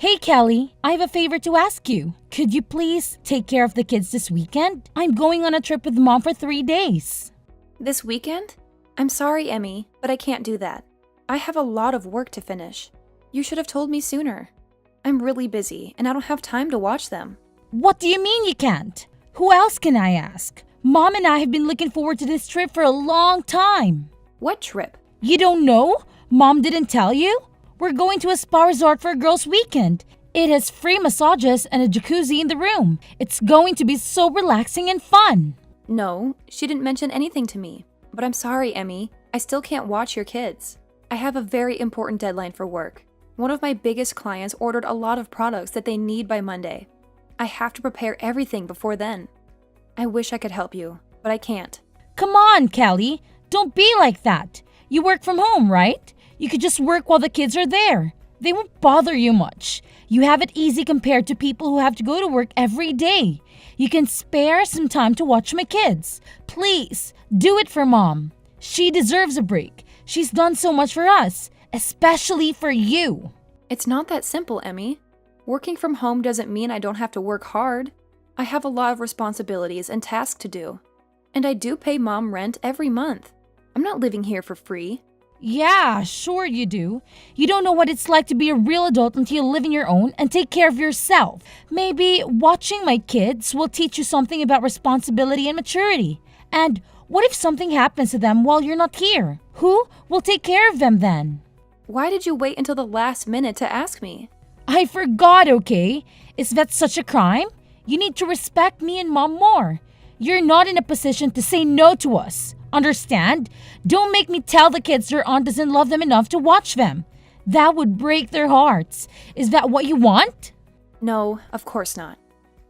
Hey Kelly, I have a favor to ask you. Could you please take care of the kids this weekend? I'm going on a trip with mom for 3 days. This weekend? I'm sorry, Emmy, but I can't do that. I have a lot of work to finish. You should have told me sooner. I'm really busy, and I don't have time to watch them. What do you mean you can't? Who else can I ask? Mom and I have been looking forward to this trip for a long time. What trip? You don't know? Mom didn't tell you? We're going to a spa resort for a girls' weekend. It has free massages and a jacuzzi in the room. It's going to be so relaxing and fun. No, she didn't mention anything to me. But I'm sorry, Emmy. I still can't watch your kids. I have a very important deadline for work. One of my biggest clients ordered a lot of products that they need by Monday. I have to prepare everything before then. I wish I could help you, but I can't. Come on, Kelly. Don't be like that. You work from home, right? You could just work while the kids are there. They won't bother you much. You have it easy compared to people who have to go to work every day. You can spare some time to watch my kids. Please, do it for Mom. She deserves a break. She's done so much for us, especially for you. It's not that simple, Emmy. Working from home doesn't mean I don't have to work hard. I have a lot of responsibilities and tasks to do. And I do pay Mom rent every month. I'm not living here for free. Yeah, sure you do. You don't know what it's like to be a real adult until you live on your own and take care of yourself. Maybe watching my kids will teach you something about responsibility and maturity. And what if something happens to them while you're not here? Who will take care of them then? Why did you wait until the last minute to ask me? I forgot, okay? Is that such a crime? You need to respect me and Mom more. You're not in a position to say no to us. Understand? Don't make me tell the kids their aunt doesn't love them enough to watch them. That would break their hearts. Is that what you want? No, of course not.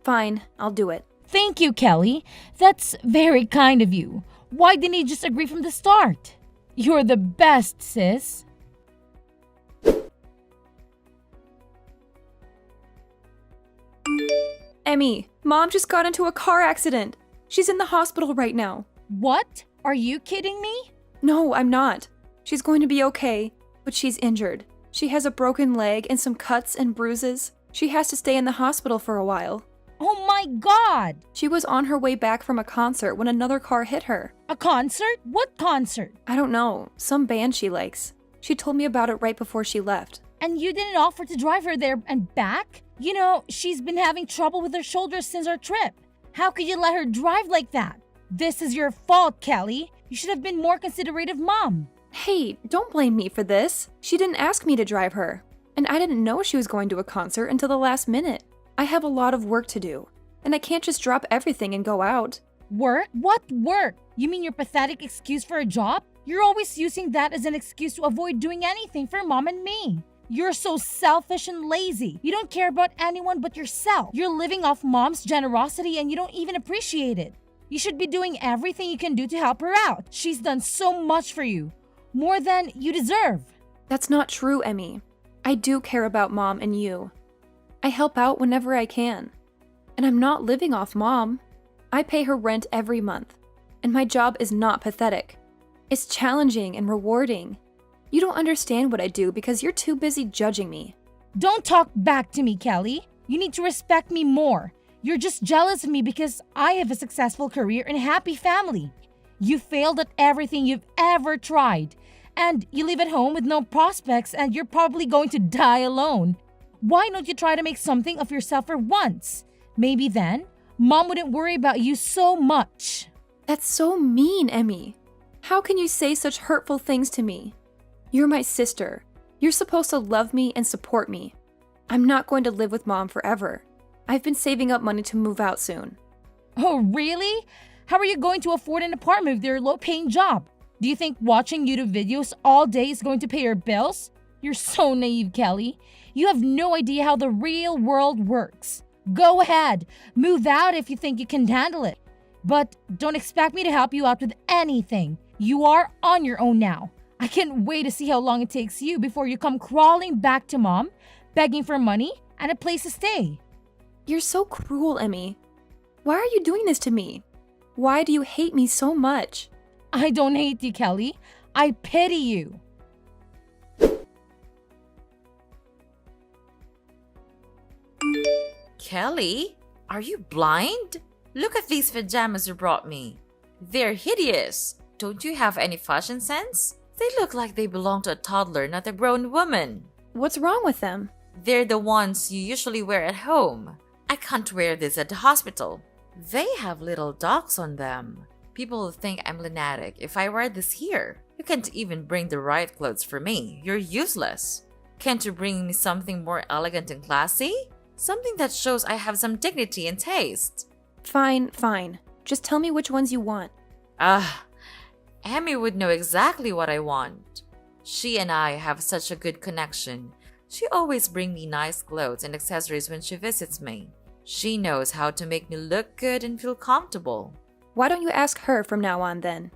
Fine, I'll do it. Thank you, Kelly. That's very kind of you. Why didn't you just agree from the start? You're the best, sis. Emmy, Mom just got into a car accident. She's in the hospital right now. What? Are you kidding me? No, I'm not. She's going to be okay, but she's injured. She has a broken leg and some cuts and bruises. She has to stay in the hospital for a while. Oh my God! She was on her way back from a concert when another car hit her. A concert? What concert? I don't know, some band she likes. She told me about it right before she left. And you didn't offer to drive her there and back? You know, she's been having trouble with her shoulders since our trip. How could you let her drive like that? This is your fault, Kelly. You should have been more considerate of Mom. Hey, don't blame me for this. She didn't ask me to drive her. And I didn't know she was going to a concert until the last minute. I have a lot of work to do. And I can't just drop everything and go out. Work? What work? You mean your pathetic excuse for a job? You're always using that as an excuse to avoid doing anything for Mom and me. You're so selfish and lazy. You don't care about anyone but yourself. You're living off Mom's generosity and you don't even appreciate it. You should be doing everything you can do to help her out. She's done so much for you. More than you deserve. That's not true, Emmy. I do care about Mom and you. I help out whenever I can. And I'm not living off Mom. I pay her rent every month. And my job is not pathetic. It's challenging and rewarding. You don't understand what I do because you're too busy judging me. Don't talk back to me, Kelly. You need to respect me more. You're just jealous of me because I have a successful career and a happy family. You failed at everything you've ever tried. And you live at home with no prospects and you're probably going to die alone. Why don't you try to make something of yourself for once? Maybe then, Mom wouldn't worry about you so much. That's so mean, Emmy. How can you say such hurtful things to me? You're my sister. You're supposed to love me and support me. I'm not going to live with Mom forever. I've been saving up money to move out soon. Oh, really? How are you going to afford an apartment with your low-paying job? Do you think watching YouTube videos all day is going to pay your bills? You're so naive, Kelly. You have no idea how the real world works. Go ahead, move out if you think you can handle it. But don't expect me to help you out with anything. You are on your own now. I can't wait to see how long it takes you before you come crawling back to Mom, begging for money and a place to stay. You're so cruel, Emmy. Why are you doing this to me? Why do you hate me so much? I don't hate you, Kelly. I pity you. Kelly, are you blind? Look at these pajamas you brought me. They're hideous. Don't you have any fashion sense? They look like they belong to a toddler, not a grown woman. What's wrong with them? They're the ones you usually wear at home. I can't wear this at the hospital. They have little dogs on them. People will think I'm lunatic if I wear this here. You can't even bring the right clothes for me. You're useless. Can't you bring me something more elegant and classy? Something that shows I have some dignity and taste. Fine, fine. Just tell me which ones you want. Amy would know exactly what I want. She and I have such a good connection. She always brings me nice clothes and accessories when she visits me. She knows how to make me look good and feel comfortable. Why don't you ask her from now on then?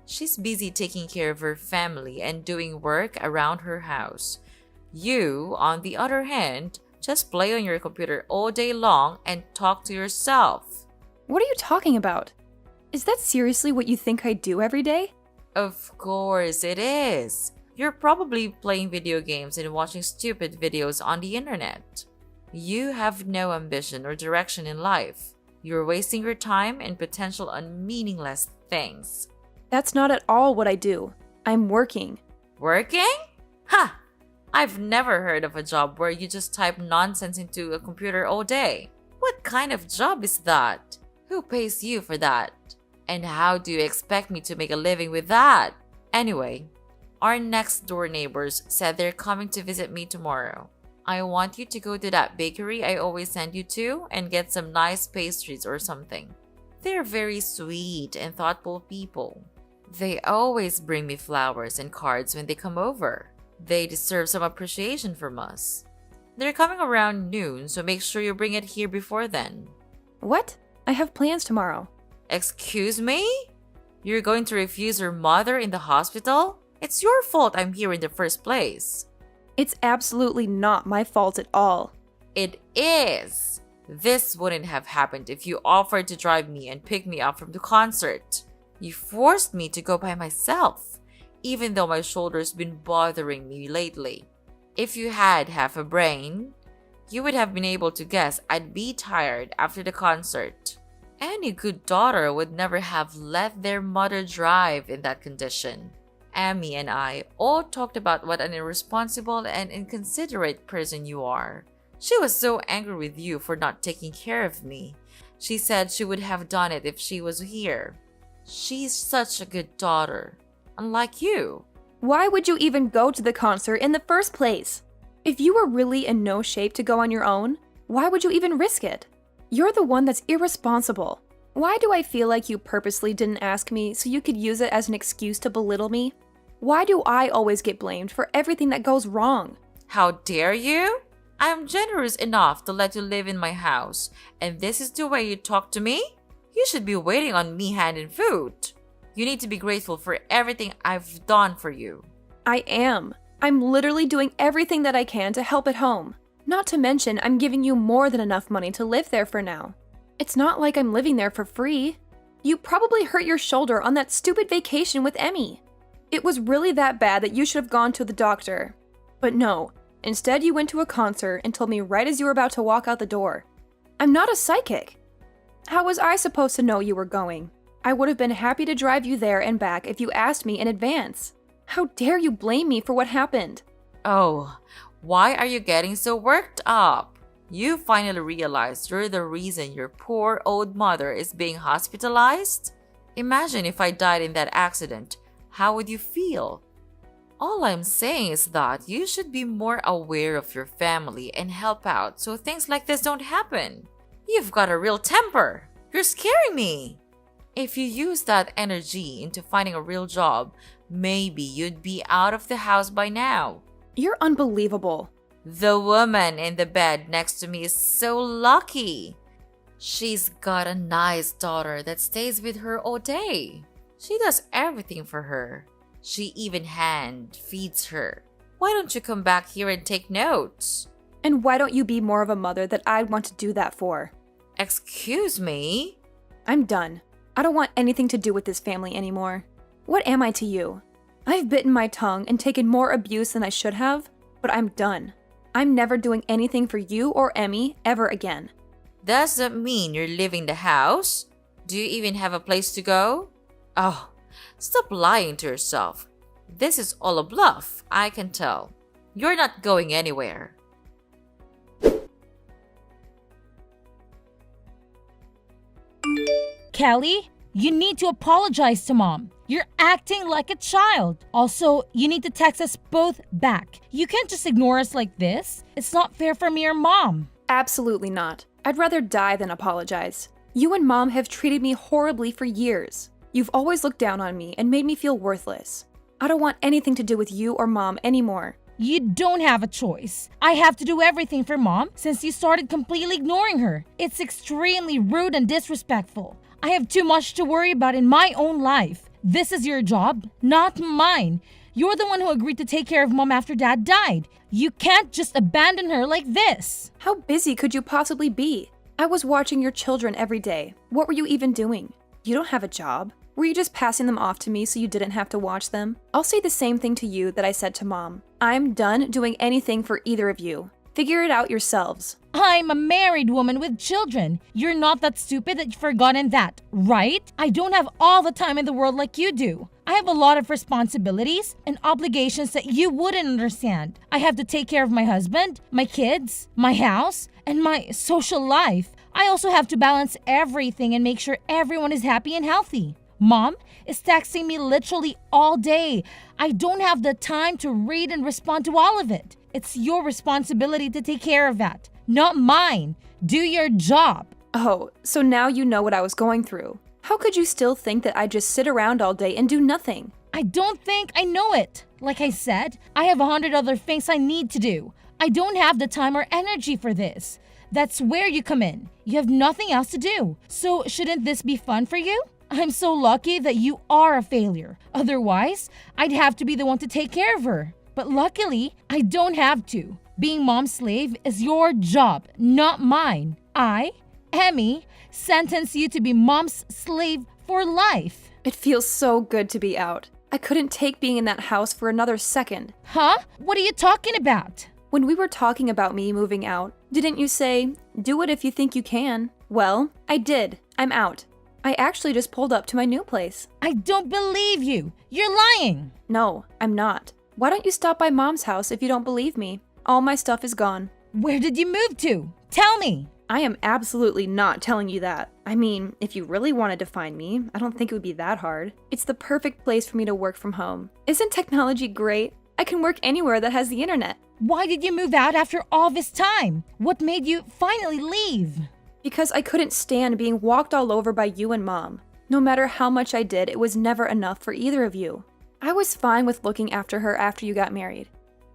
She's busy taking care of her family and doing work around her house. You, on the other hand, just play on your computer all day long and talk to yourself. What are you talking about? Is that seriously what you think I do every day? Of course it is. You're probably playing video games and watching stupid videos on the internet. You have no ambition or direction in life. You're wasting your time and potential on meaningless things. That's not at all what I do. I'm working. Working? Ha! I've never heard of a job where you just type nonsense into a computer all day. What kind of job is that? Who pays you for that? And how do you expect me to make a living with that? Anyway, our next door neighbors said they're coming to visit me tomorrow. I want you to go to that bakery I always send you to and get some nice pastries or something. They're very sweet and thoughtful people. They always bring me flowers and cards when they come over. They deserve some appreciation from us. They're coming around noon, so make sure you bring it here before then. What? I have plans tomorrow. Excuse me? You're going to refuse your mother in the hospital? It's your fault I'm here in the first place. It's absolutely not my fault at all. It is. This wouldn't have happened if you offered to drive me and pick me up from the concert. You forced me to go by myself, even though my shoulder's been bothering me lately. If you had half a brain, you would have been able to guess I'd be tired after the concert. Any good daughter would never have let their mother drive in that condition. Amy and I all talked about what an irresponsible and inconsiderate person you are. She was so angry with you for not taking care of me. She said she would have done it if she was here. She's such a good daughter, unlike you. Why would you even go to the concert in the first place? If you were really in no shape to go on your own, why would you even risk it? You're the one that's irresponsible. Why do I feel like you purposely didn't ask me so you could use it as an excuse to belittle me? Why do I always get blamed for everything that goes wrong? How dare you? I'm generous enough to let you live in my house, and this is the way you talk to me? You should be waiting on me handing food. You need to be grateful for everything I've done for you. I am. I'm literally doing everything that I can to help at home. Not to mention, I'm giving you more than enough money to live there for now. It's not like I'm living there for free. You probably hurt your shoulder on that stupid vacation with Emmy. It was really that bad that you should have gone to the doctor. But no, instead you went to a concert and told me right as you were about to walk out the door. I'm not a psychic. How was I supposed to know you were going? I would have been happy to drive you there and back if you asked me in advance. How dare you blame me for what happened? Oh, why are you getting so worked up? You finally realized you're the reason your poor old mother is being hospitalized? Imagine if I died in that accident. How would you feel? All I'm saying is that you should be more aware of your family and help out so things like this don't happen. You've got a real temper. You're scaring me. If you use that energy into finding a real job, maybe you'd be out of the house by now. You're unbelievable. The woman in the bed next to me is so lucky. She's got a nice daughter that stays with her all day. She does everything for her. She even hand feeds her. Why don't you come back here and take notes? And why don't you be more of a mother that I'd want to do that for? Excuse me? I'm done. I don't want anything to do with this family anymore. What am I to you? I've bitten my tongue and taken more abuse than I should have, but I'm done. I'm never doing anything for you or Emmy ever again. Does that mean you're leaving the house? Do you even have a place to go? Oh, stop lying to yourself. This is all a bluff, I can tell. You're not going anywhere. Kelly, you need to apologize to Mom. You're acting like a child. Also, you need to text us both back. You can't just ignore us like this. It's not fair for me or Mom. Absolutely not. I'd rather die than apologize. You and Mom have treated me horribly for years. You've always looked down on me and made me feel worthless. I don't want anything to do with you or Mom anymore. You don't have a choice. I have to do everything for Mom since you started completely ignoring her. It's extremely rude and disrespectful. I have too much to worry about in my own life. This is your job, not mine. You're the one who agreed to take care of Mom after Dad died. You can't just abandon her like this. How busy could you possibly be? I was watching your children every day. What were you even doing? You don't have a job. Were you just passing them off to me so you didn't have to watch them? I'll say the same thing to you that I said to Mom. I'm done doing anything for either of you. Figure it out yourselves. I'm a married woman with children. You're not that stupid that you've forgotten that, right? I don't have all the time in the world like you do. I have a lot of responsibilities and obligations that you wouldn't understand. I have to take care of my husband, my kids, my house, and my social life. I also have to balance everything and make sure everyone is happy and healthy. Mom is texting me literally all day. I don't have the time to read and respond to all of it. It's your responsibility to take care of that, not mine. Do your job. Oh, so now you know what I was going through. How could you still think that I'd just sit around all day and do nothing? I don't think I know it. Like I said, I have 100 other things I need to do. I don't have the time or energy for this. That's where you come in. You have nothing else to do. So shouldn't this be fun for you? I'm so lucky that you are a failure. Otherwise, I'd have to be the one to take care of her. But luckily, I don't have to. Being Mom's slave is your job, not mine. I, Emmy, sentence you to be Mom's slave for life. It feels so good to be out. I couldn't take being in that house for another second. Huh? What are you talking about? When we were talking about me moving out, didn't you say, do it if you think you can? Well, I did. I'm out. I actually just pulled up to my new place. I don't believe you. You're lying. No, I'm not. Why don't you stop by Mom's house if you don't believe me? All my stuff is gone. Where did you move to? Tell me. I am absolutely not telling you that. I mean, if you really wanted to find me, I don't think it would be that hard. It's the perfect place for me to work from home. Isn't technology great? I can work anywhere that has the internet. Why did you move out after all this time? What made you finally leave? Because I couldn't stand being walked all over by you and Mom. No matter how much I did, it was never enough for either of you. I was fine with looking after her after you got married.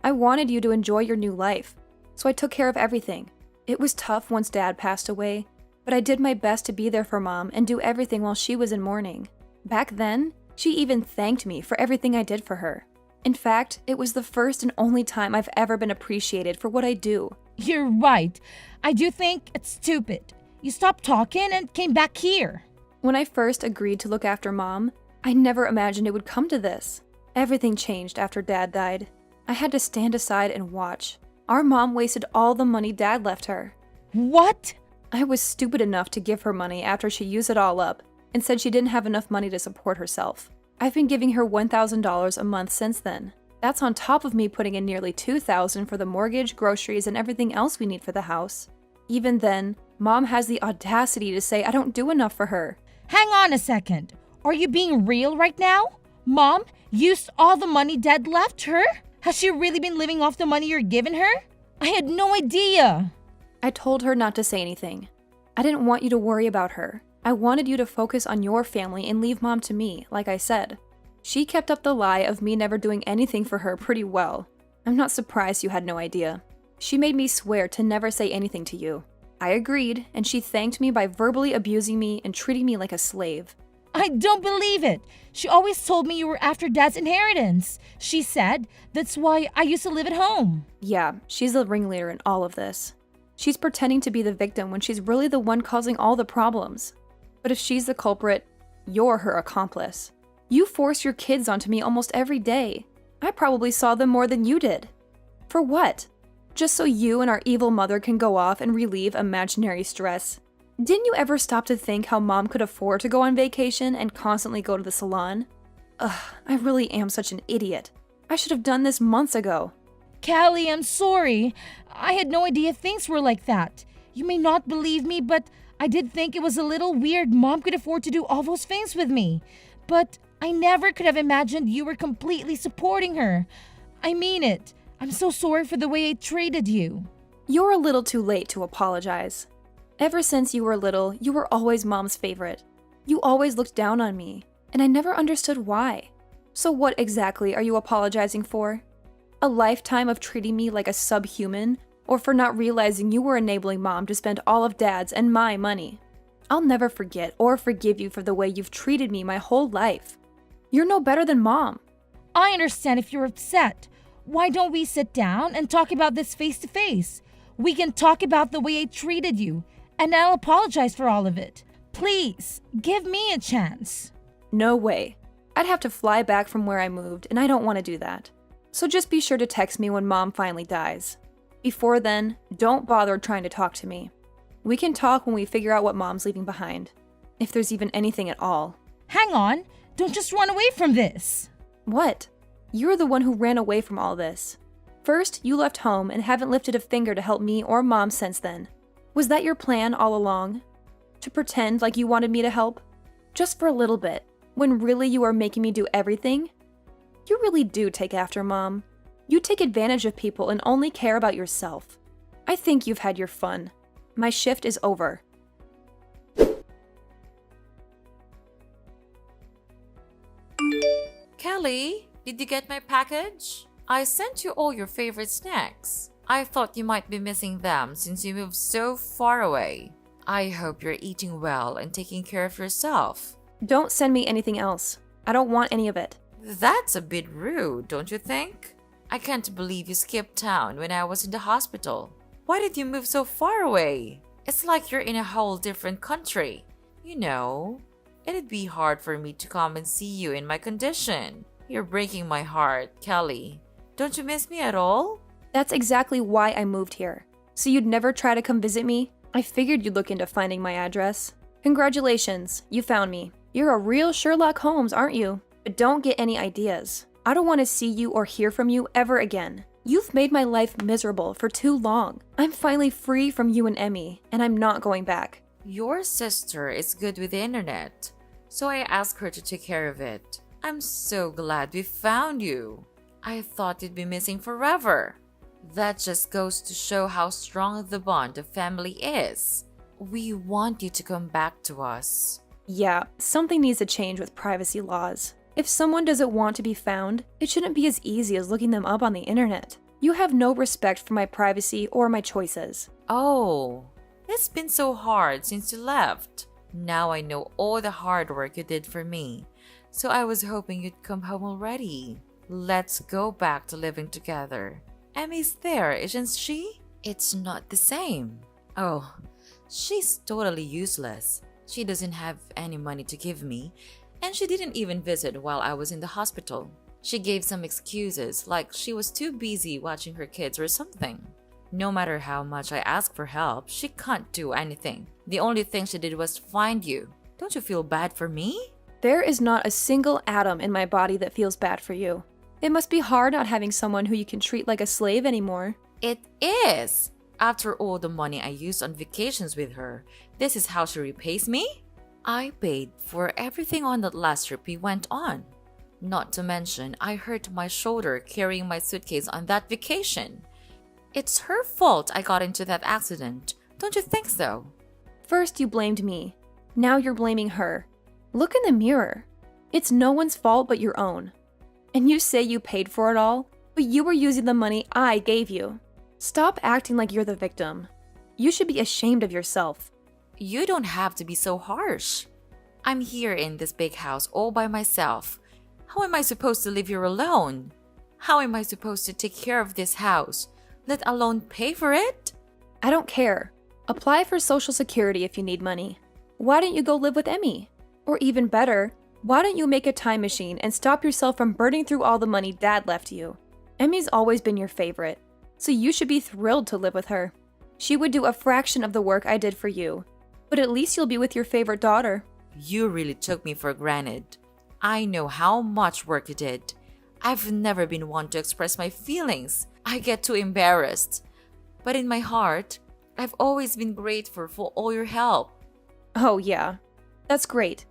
I wanted you to enjoy your new life, so I took care of everything. It was tough once Dad passed away, but I did my best to be there for Mom and do everything while she was in mourning. Back then, she even thanked me for everything I did for her. In fact, it was the first and only time I've ever been appreciated for what I do. You're right. I do think it's stupid. You stopped talking and came back here. When I first agreed to look after Mom, I never imagined it would come to this. Everything changed after Dad died. I had to stand aside and watch. Our mom wasted all the money Dad left her. What? I was stupid enough to give her money after she used it all up and said she didn't have enough money to support herself. I've been giving her $1,000 a month since then. That's on top of me putting in nearly $2,000 for the mortgage, groceries, and everything else we need for the house. Even then, Mom has the audacity to say I don't do enough for her. Hang on a second. Are you being real right now? Mom used all the money Dad left her? Has she really been living off the money you're giving her? I had no idea. I told her not to say anything. I didn't want you to worry about her. I wanted you to focus on your family and leave Mom to me, like I said. She kept up the lie of me never doing anything for her pretty well. I'm not surprised you had no idea. She made me swear to never say anything to you. I agreed, and she thanked me by verbally abusing me and treating me like a slave. I don't believe it. She always told me you were after Dad's inheritance. She said that's why I used to live at home. Yeah, she's the ringleader in all of this. She's pretending to be the victim when she's really the one causing all the problems. But if she's the culprit, you're her accomplice. You force your kids onto me almost every day. I probably saw them more than you did. For what? just so you and our evil mother can go off and relieve imaginary stress. Didn't you ever stop to think how mom could afford to go on vacation and constantly go to the salon? Ugh, I really am such an idiot. I should have done this months ago. Callie, I'm sorry. I had no idea things were like that. You may not believe me, but I did think it was a little weird mom could afford to do all those things with me. But I never could have imagined you were completely supporting her. I mean it. I'm so sorry for the way I treated you. You're a little too late to apologize. Ever since you were little, you were always mom's favorite. You always looked down on me, and I never understood why. So what exactly are you apologizing for? A lifetime of treating me like a subhuman, or for not realizing you were enabling mom to spend all of dad's and my money? I'll never forget or forgive you for the way you've treated me my whole life. You're no better than mom. I understand if you're upset. Why don't we sit down and talk about this face to face? We can talk about the way I treated you, and I'll apologize for all of it. Please, give me a chance. No way. I'd have to fly back from where I moved, and I don't want to do that. So just be sure to text me when mom finally dies. Before then, don't bother trying to talk to me. We can talk when we figure out what mom's leaving behind. If there's even anything at all. Hang on, don't just run away from this. What? You're the one who ran away from all this. First, you left home and haven't lifted a finger to help me or mom since then. Was that your plan all along? To pretend like you wanted me to help? Just for a little bit, when really you are making me do everything? You really do take after mom. You take advantage of people and only care about yourself. I think you've had your fun. My shift is over. Kelly, did you get my package? I sent you all your favorite snacks. I thought you might be missing them since you moved so far away. I hope you're eating well and taking care of yourself. Don't send me anything else. I don't want any of it. That's a bit rude, don't you think? I can't believe you skipped town when I was in the hospital. Why did you move so far away? It's like you're in a whole different country. You know, it'd be hard for me to come and see you in my condition. You're breaking my heart, Kelly. Don't you miss me at all? That's exactly why I moved here. So you'd never try to come visit me? I figured you'd look into finding my address. Congratulations, you found me. You're a real Sherlock Holmes, aren't you? But don't get any ideas. I don't want to see you or hear from you ever again. You've made my life miserable for too long. I'm finally free from you and Emmy, and I'm not going back. Your sister is good with the internet, so I asked her to take care of it. I'm so glad we found you. I thought you'd be missing forever. That just goes to show how strong the bond of family is. We want you to come back to us. Yeah, something needs to change with privacy laws. If someone doesn't want to be found, it shouldn't be as easy as looking them up on the internet. You have no respect for my privacy or my choices. Oh, it's been so hard since you left. Now I know all the hard work you did for me, so I was hoping you'd come home already. Let's go back to living together. Emmy's there, isn't she? It's not the same. Oh, she's totally useless. She doesn't have any money to give me, and she didn't even visit while I was in the hospital. She gave some excuses, like she was too busy watching her kids or something. No matter how much I ask for help, she can't do anything. The only thing she did was find you. Don't you feel bad for me? There is not a single atom in my body that feels bad for you. It must be hard not having someone who you can treat like a slave anymore. It is. After all the money I used on vacations with her, this is how she repays me? I paid for everything on that last trip we went on. Not to mention, I hurt my shoulder carrying my suitcase on that vacation. It's her fault I got into that accident. Don't you think so? First you blamed me. Now you're blaming her. Look in the mirror. It's no one's fault but your own. And you say you paid for it all, but you were using the money I gave you. Stop acting like you're the victim. You should be ashamed of yourself. You don't have to be so harsh. I'm here in this big house all by myself. How am I supposed to live here alone? How am I supposed to take care of this house, let alone pay for it? I don't care. Apply for Social Security if you need money. Why don't you go live with Emmy? Or even better, why don't you make a time machine and stop yourself from burning through all the money Dad left you? Emmy's always been your favorite. so you should be thrilled to live with her. She would do a fraction of the work I did for you, but at least you'll be with your favorite daughter. You really took me for granted. I know how much work you did. I've never been one to express my feelings. I get too embarrassed. But in my heart, I've always been grateful for all your help. Oh yeah, that's great.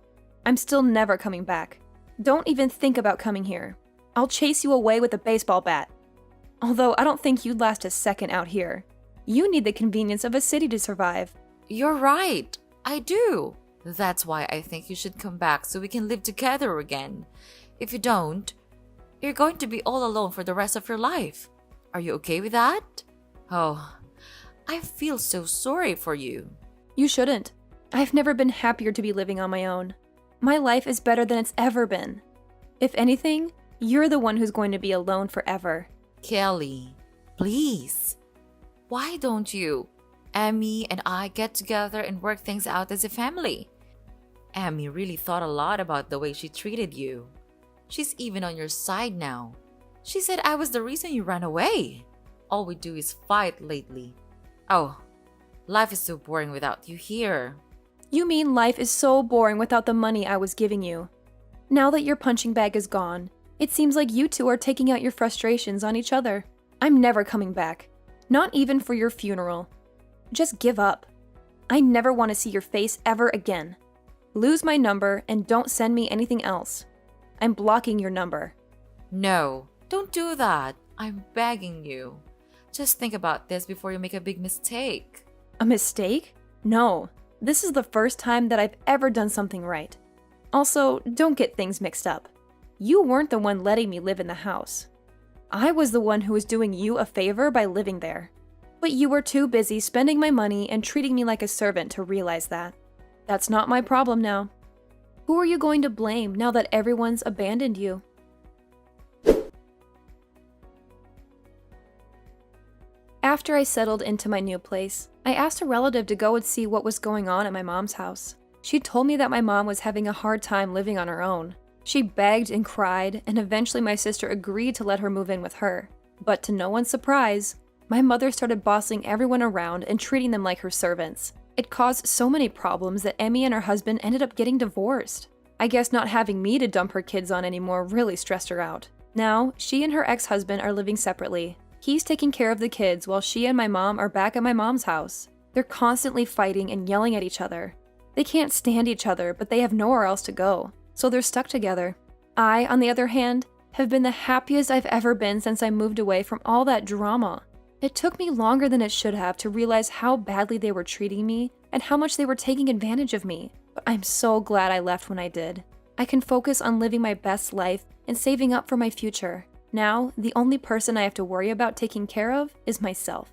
I'm still never coming back. Don't even think about coming here. I'll chase you away with a baseball bat. Although I don't think you'd last a second out here. You need the convenience of a city to survive. You're right. I do. That's why I think you should come back so we can live together again. If you don't, you're going to be all alone for the rest of your life. Are you okay with that? Oh, I feel so sorry for you. You shouldn't. I've never been happier to be living on my own. My life is better than it's ever been. If anything, you're the one who's going to be alone forever. Kelly, please. Why don't you? Emmy and I get together and work things out as a family. Emmy really thought a lot about the way she treated you. She's even on your side now. She said I was the reason you ran away. All we do is fight lately. Oh, life is so boring without you here. You mean life is so boring without the money I was giving you. Now that your punching bag is gone, it seems like you two are taking out your frustrations on each other. I'm never coming back. Not even for your funeral. Just give up. I never want to see your face ever again. Lose my number and don't send me anything else. I'm blocking your number. No, don't do that. I'm begging you. Just think about this before you make a big mistake. A mistake? No. This is the first time that I've ever done something right. Also, don't get things mixed up. You weren't the one letting me live in the house. I was the one who was doing you a favor by living there. But you were too busy spending my money and treating me like a servant to realize that. That's not my problem now. Who are you going to blame now that everyone's abandoned you? After I settled into my new place, I asked a relative to go and see what was going on at my mom's house. She told me that my mom was having a hard time living on her own. She begged and cried, and eventually my sister agreed to let her move in with her. But to no one's surprise, my mother started bossing everyone around and treating them like her servants. It caused so many problems that Emmy and her husband ended up getting divorced. I guess not having me to dump her kids on anymore really stressed her out. Now, she and her ex-husband are living separately. He's taking care of the kids while she and my mom are back at my mom's house. They're constantly fighting and yelling at each other. They can't stand each other, but they have nowhere else to go, so they're stuck together. I, on the other hand, have been the happiest I've ever been since I moved away from all that drama. It took me longer than it should have to realize how badly they were treating me and how much they were taking advantage of me, but I'm so glad I left when I did. I can focus on living my best life and saving up for my future. Now, the only person I have to worry about taking care of is myself.